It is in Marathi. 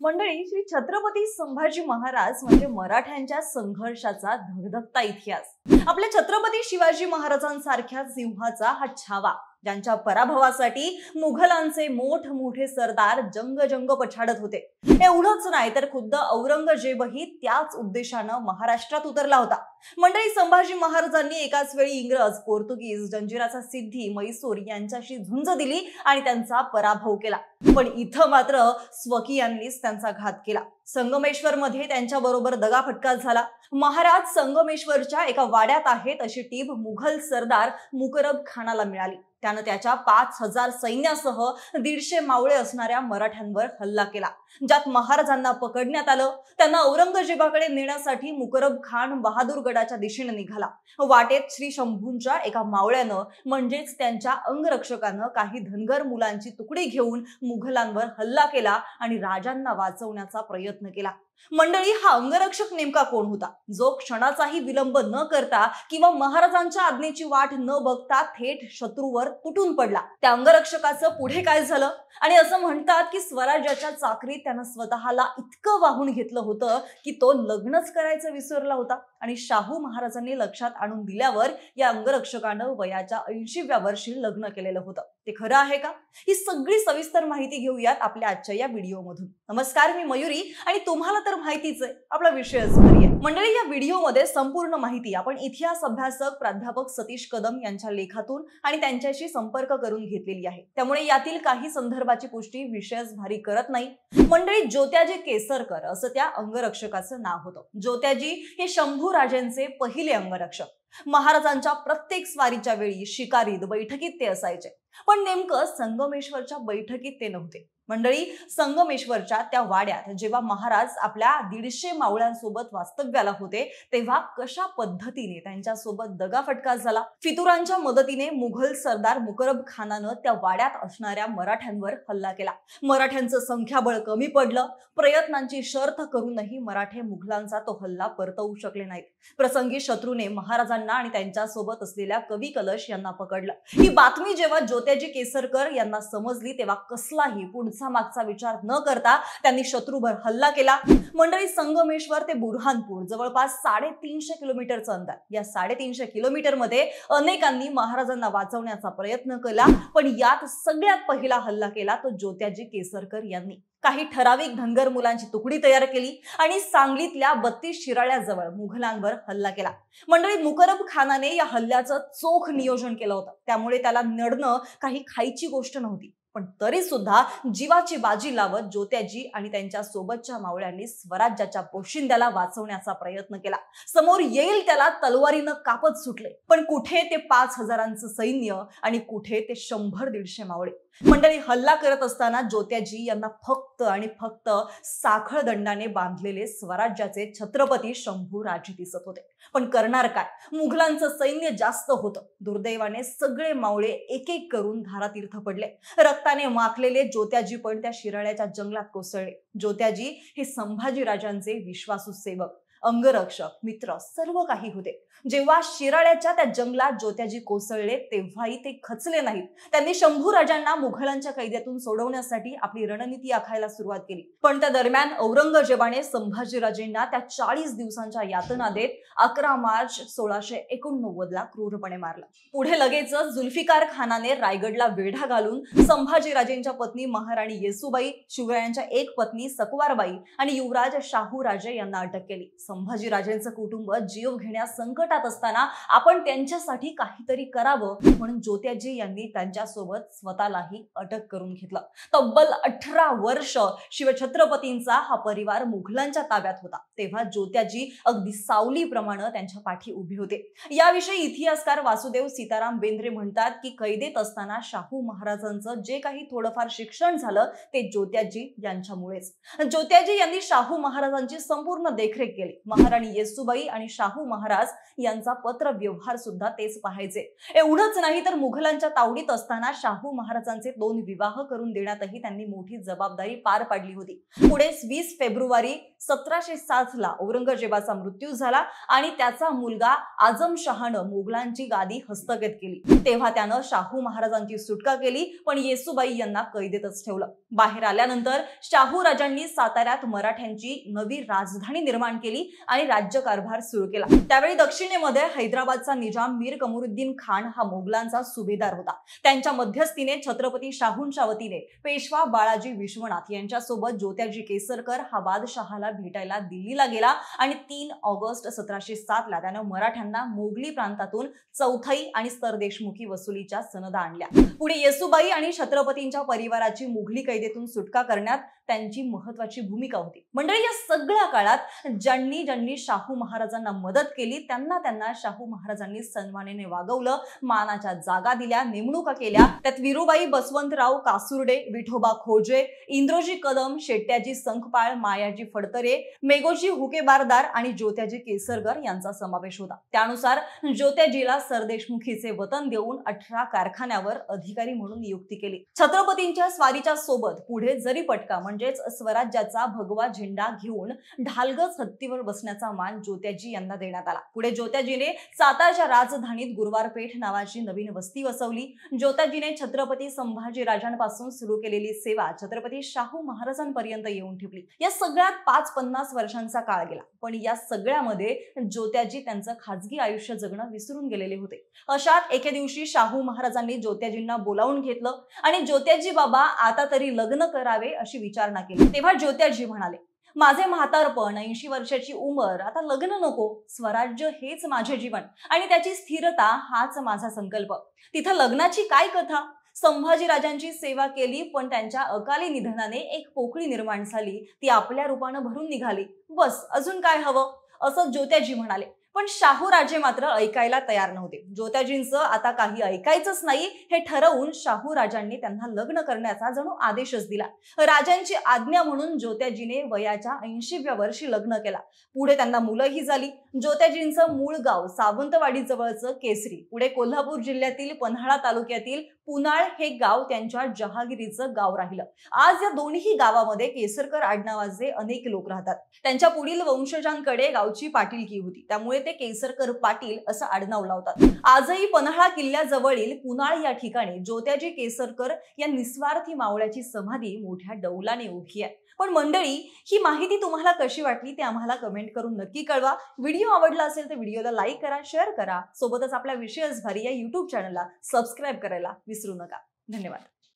मंडळी, श्री छत्रपती संभाजी महाराज म्हणजे मराठ्यांच्या संघर्षाचा धगधगता इतिहास। आपल्या छत्रपती शिवाजी महाराजांसारख्या सिंहाचा हा छावा, ज्यांच्या पराभवासाठी मुघलांचे मोठमोठे सरदार जंग पछाडत होते। एवढंच नाही तर खुद्द औरंगजेबही त्याच उद्देशाने महाराष्ट्रात उतरला होता। मंडळी, संभाजी महाराजांनी एकाच वेळी इंग्रज, पोर्तुगीज, जंजिराचा सिद्धी, म्हैसूर यांच्याशी झुंज दिली आणि त्यांचा पराभव केला। पण इथं मात्र स्वकीयांनीच त्यांचा घात केला। संगमेश्वर मध्ये त्यांच्या बरोबर दगाफटका झाला। महाराज संगमेश्वरच्या एका वाड्यात आहेत अशी टीप मुघल सरदार मुकरब खानाला मिळाली। त्यानं त्याच्या 5000 सैन्यासह 150 मावळे असणाऱ्या मराठ्यांवर हल्ला केला, ज्यात महाराजांना पकडण्यात आलं। त्यांना औरंगजेबाकडे नेण्यासाठी मुकरब खान बहादूरगडाच्या दिशेने निघाला। वाटेत श्री शंभूंच्या एका मावळ्यानं म्हणजेच त्यांच्या अंगरक्षकानं काही धनगर मुलांची तुकडी घेऊन मुघलांवर हल्ला केला आणि राजांना वाचवण्याचा प्रयत्न केला। मंडळी, हा अंगरक्षक नेमका कोण होता, जो क्षणाचाही विलंब न करता किंवा महाराजांच्या आज्ञेची वाट न बघता थेट शत्रूवर तुटून पडला? त्या अंगरक्षकाचं पुढे काय झालं? आणि असं म्हणतात की स्वराज्याच्या चाकरीत त्यानं स्वतःला इतकं वाहून घेतलं होतं की तो लग्नच करायचं विसरला होता। आणि शाहू महाराजांनी लक्षात आणून दिल्यावर या अंगरक्षकानं वयाच्या 80व्या वर्षी लग्न केलेलं होतं। ते खरं आहे का? ही सगळी सविस्तर माहिती घेऊयात आपल्या आजच्या या व्हिडिओमधून। नमस्कार, मी मयुरी आणि तुम्हाला तर माहितीच आहे, आपला विषयच भारी आहे। मंडळी, या व्हिडिओमध्ये संपूर्ण माहिती आपण इतिहास अभ्यासक प्राध्यापक सतीश कदम यांच्या लेखातून आणि त्यांच्याशी संपर्क करून घेतलेली आहे, त्यामुळे यातील काही संदर्भाची पुष्टी विषयच भारी करत नाही। मंडळी, ज्योत्याजी केसरकर असं त्या अंगरक्षकाचं नाव होतं। ज्योत्याजी हे शंभू राजेंचे पहिले अंगरक्षक। महाराजांच्या प्रत्येक स्वारीच्या वेळी शिकारीत, बैठकीत ते असायचे। पण नेमकं संगमेश्वरच्या बैठकीत ते नव्हते। मंडळी, संगमेश्वरच्या त्या वाड्यात जेव्हा महाराज आपल्या 150 मावळ्यांसोबत वास्तव्याला होते, तेव्हा कशा पद्धतीने त्यांच्यासोबत दगाफटका झाला? फितुरांच्या मदतीने मुघल सरदार मुकरब खानानं त्या वाड्यात असणाऱ्या मराठ्यांवर हल्ला केला। मराठ्यांचं संख्याबळ कमी पडलं। प्रयत्नांची शर्थ करूनही मराठे मुघलांचा तो हल्ला परतवू शकले नाहीत। प्रसंगी शत्रूने महाराजांना आणि त्यांच्यासोबत असलेल्या कवी कलश यांना पकडलं। ही बातमी जेव्हा ज्योत्याजी केसरकर यांना समजली, तेव्हा कसलाही पुढचा मागचा विचार न करता त्यांनी शत्रूवर हल्ला केला। मंडळी, संगमेश्वर ते बुरहानपूर जवळपास 350 किलोमीटरचं अंतर। या 350 किलोमीटर मध्ये अनेकांनी महाराजांना वाचवण्याचा प्रयत्न केला, पण यात सगळ्यात पहिला हल्ला केला तो ज्योत्याजी केसरकर यांनी। काही ठराविक धनगर मुलांची तुकडी तयार केली आणि सांगलीतल्या 32 शिराळ्याजवळ मुघलांवर हल्ला केला। मंडळी, मुकरब खानाने या हल्ल्याचं चोख नियोजन केलं होतं, त्यामुळे त्याला नडणं काही खायची गोष्ट नव्हती। पण तरी सुद्धा जीवाची बाजी लावत ज्योत्याजी आणि त्यांच्या सोबतच्या मावळ्यांनी स्वराज्याच्या पोशिंद्याला वाचवण्याचा प्रयत्न केला। समोर येईल त्याला तलवारीनं कापत सुटले, पण कुठे ते 5000चं सैन्य आणि कुठे ते 100-150 मावळे। मंडळी, हल्ला करत असताना ज्योत्याजी यांना फक्त आणि फक्त साखळ दंडाने बांधलेले स्वराज्याचे छत्रपती शंभू राजे दिसत होते। पण करणार काय? मुघलांचं सैन्य जास्त होतं। दुर्दैवाने सगळे मावळे एक एक करून धारातीर्थ पडले। रक्ताने माखलेले ज्योत्याजी पण त्या शिराळ्याच्या जंगलात कोसळले। ज्योत्याजी हे संभाजी राजांचे विश्वासू सेवक, अंगरक्षक, मित्र सर्व काही होते। जेव्हा शिराळ्याच्या त्या जंगलात ज्योत्याजी कोसळले, तेव्हाही ते खचले नाहीत। त्यांनी शंभू राजांना मुघलांच्या कैद्यातून सोडवण्यासाठी आपली रणनीती आखायला सुरुवात केली। पण त्या दरम्यान औरंगजेबाने संभाजीराजेंना त्या 40 दिवसांच्या यातना देत 11 मार्च 1689ला क्रूरपणे मारलं। पुढे लगेचच जुल्फिकार खानाने रायगडला वेढा घालून संभाजीराजेंच्या पत्नी महाराणी येसूबाई, शिवरायांच्या एक पत्नी सकवारबाई आणि युवराज शाहू राजे यांना अटक केली। संभाजीराजेंचं कुटुंब जीव घेण्यास संकटात असताना आपण त्यांच्यासाठी काहीतरी करावं म्हणून ज्योत्याजी यांनी त्यांच्यासोबत स्वतःलाही अटक करून घेतलं। तब्बल 18 वर्ष शिवछत्रपतींचा हा परिवार मुघलांच्या ताब्यात होता, तेव्हा ज्योत्याजी अगदी सावलीप्रमाणे त्यांच्या पाठी उभे होते। याविषयी इतिहासकार वासुदेव सीताराम बेंद्रे म्हणतात की कैदेत असताना शाहू महाराजांचं जे काही थोडंफार शिक्षण झालं ते ज्योत्याजी यांच्यामुळेच। ज्योत्याजी यांनी शाहू महाराजांची संपूर्ण देखरेख केली। महाराणी येसूबाई आणि शाहू महाराज यांचा पत्र व्यवहार सुद्धा तेच पाहायचे। एवढंच नाही तर मुघलांच्या तावडीत असताना शाहू महाराजांचे 2 विवाह करून देण्यातही त्यांनी मोठी जबाबदारी पार पाडली होती। पुढे 20 फेब्रुवारी 1707 ला औरंगजेबाचा मृत्यू झाला आणि त्याचा मुलगा आझम शहानं मुघलांची गादी हस्तगत केली। तेव्हा त्यानं शाहू महाराजांची सुटका केली, पण येसूबाई यांना कैदेतच ठेवलं। बाहेर आल्यानंतर शाहू राजांनी साताऱ्यात मराठ्यांची नवी राजधानी निर्माण केली आणि राज्यकारभार सुरू केला। त्यावेळी दक्षिणेमध्ये हैदराबादचा निजाम मीर कमरुद्दीन खान हा मोगलांचा सुभेदार होता। त्यांच्या मध्यस्थीने छत्रपती शाहूंच्या वतीने पेशवा बाळाजी विश्वनाथ यांच्यासोबत ज्योत्याजी केसरकर हा बादशहाला भेटायला दिल्लीला गेला आणि 3 ऑगस्ट 1707 ला त्यानं मराठ्यांना मोगली प्रांतातून चौथाई आणि सरदेशमुखी वसुलीच्या सनदा आणल्या। पुढे येसूबाई आणि छत्रपतींच्या परिवाराची मुघली कैदेतून सुटका करण्यात त्यांची महत्त्वाची भूमिका होती। मंडळी, या सगळ्या काळात ज्यांनी शाहू महाराजांना मदत केली त्यांना शाहू महाराजांनी सन्मानाने वागवलं, मानाच्या जागा दिल्या, नेमणुका केल्या। त्यात वीरूबाई बसवंतराव कासुर्डे, विठोबा खोजे, इंद्रोजी कदम, शेट्याजी संखपाळ, मायाजी फडतरे, मेघोजी हुकेबारदार आणि ज्योत्याजी केसरकर यांचा समावेश होता। त्यानुसार ज्योत्याजीला सरदेशमुखीचे वतन देऊन 18 कारखान्यावर अधिकारी म्हणून नियुक्ती केली। छत्रपतींच्या स्वारीच्या सोबत पुढे जरीपटका म्हणजेच स्वराज्याचा भगवा झेंडा घेऊन ढालगज हत्तीवर बसण्याचा मान ज्योत्याजी यांना देण्यात आला। पुढे ज्योत्याजीने सातारच्या राजधानीत गुरुवारपेठ नावाची नवीन वस्ती वसवली। ज्योत्याजीने छत्रपती संभाजी राजांपासून सुरू केलेली सेवा छत्रपती शाहू महाराजांपर्यंत येऊन ठेवली। या सगळ्यात 50 वर्षांचा काळ गेला, पण या सगळ्यामध्ये ज्योत्याजी त्यांचं खाजगी आयुष्य जगणं विसरून गेलेले होते। अशात एके दिवशी शाहू महाराजांनी ज्योत्याजींना बोलावून घेतलं आणि ज्योत्याजी बाबा, आता तरी लग्न करावे अशी विचारणा केली। तेव्हा ज्योत्याजी म्हणाले, माझे म्हातारपण, 80 वर्षाची उमर, आता लग्न नको, स्वराज्य हेच माझे जीवन आणि त्याची स्थिरता हाच माझा संकल्प। तिथं लग्नाची काय कथा? संभाजी राजांची सेवा केली, पण त्यांच्या अकाली निधनाने एक पोकळी निर्माण झाली, ती आपल्या रूपानं भरून निघाली, बस अजून काय हवं, असं ज्योत्याजी म्हणाले। पण शाहू राजे मात्र ऐकायला तयार नव्हते। ज्योत्याजींचं आता काही ऐकायचंच नाही हे ठरवून शाहू राजांनी त्यांना लग्न करण्याचा जणू आदेशच दिला। राजांची आज्ञा म्हणून ज्योत्याजीने वयाच्या 80व्या वर्षी लग्न केला। पुढे त्यांना मुलंही झाली। ज्योत्याजींचं मूळ गाव सावंतवाडी जवळचं केसरी, पुढे कोल्हापूर जिल्ह्यातील पन्हाळा तालुक्यातील पुनाळ हे गाव त्यांच्या जहागिरीचं गाव राहिलं। आज या दोन्ही गावामध्ये केसरकर आडनावाचे अनेक लोक राहतात। त्यांच्या पुढील वंशजांकडे गावची पाटीलकी होती, त्यामुळे ते केसरकर पाटील असं आडनाव लावतात। आजही पन्हाळा किल्ल्याजवळील पुनाळ या ठिकाणी ज्योत्याजी केसरकर या निस्वार्थी मावळ्याची समाधी मोठ्या डौलाने उभी आहे। पण मंडळी, ही माहिती तुम्हाला कशी वाटली ते आम्हाला कमेंट करून नक्की कळवा। व्हिडिओ आवडला असेल तर व्हिडिओला लाईक करा, शेअर करा, सोबतच आपल्या विषयच भारी या YouTube चॅनलला सबस्क्राईब करायला विसरू नका। धन्यवाद।